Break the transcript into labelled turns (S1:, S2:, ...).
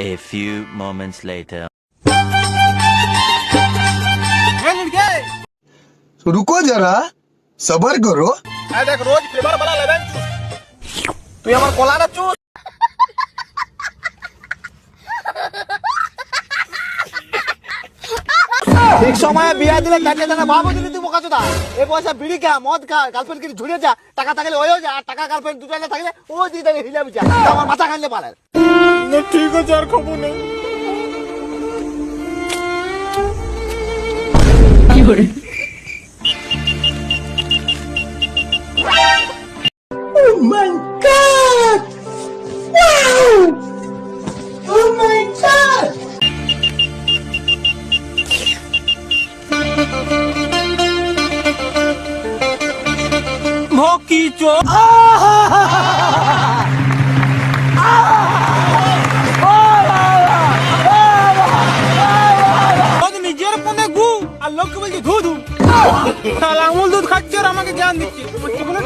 S1: A few moments later.
S2: रुको जरा सबर करो।
S3: দেখ রোজ ফ্লেভার वाला লেমন জুস তুই আমার কলাটা চুস ঠিক সময়ে বিয়া দিলে তাকে জানা ভাবো দিলি তুই বোকা চোদা এই পয়সা বিড়ি খা মদ খা গার্লফ্রেন্ড কি ঝুড়ে যা টাকা থাকলে ওইও যা আর টাকা গার্লফ্রেন্ড দুটো না থাকলে ও দিদি তাকে হিলা বিচা আমার মাথা খাইলে পারে না ঠিক আছে আর খবর নেই
S4: কি করে
S2: Oh my God! Wow! Oh my God!
S3: ভকি চো নিজের ফোনে গু আর লোককে বলছি ধু ধু তাহলে আমুল দুধ খাচ্ছে আর আমাকে জ্ঞান দিচ্ছে জীবনে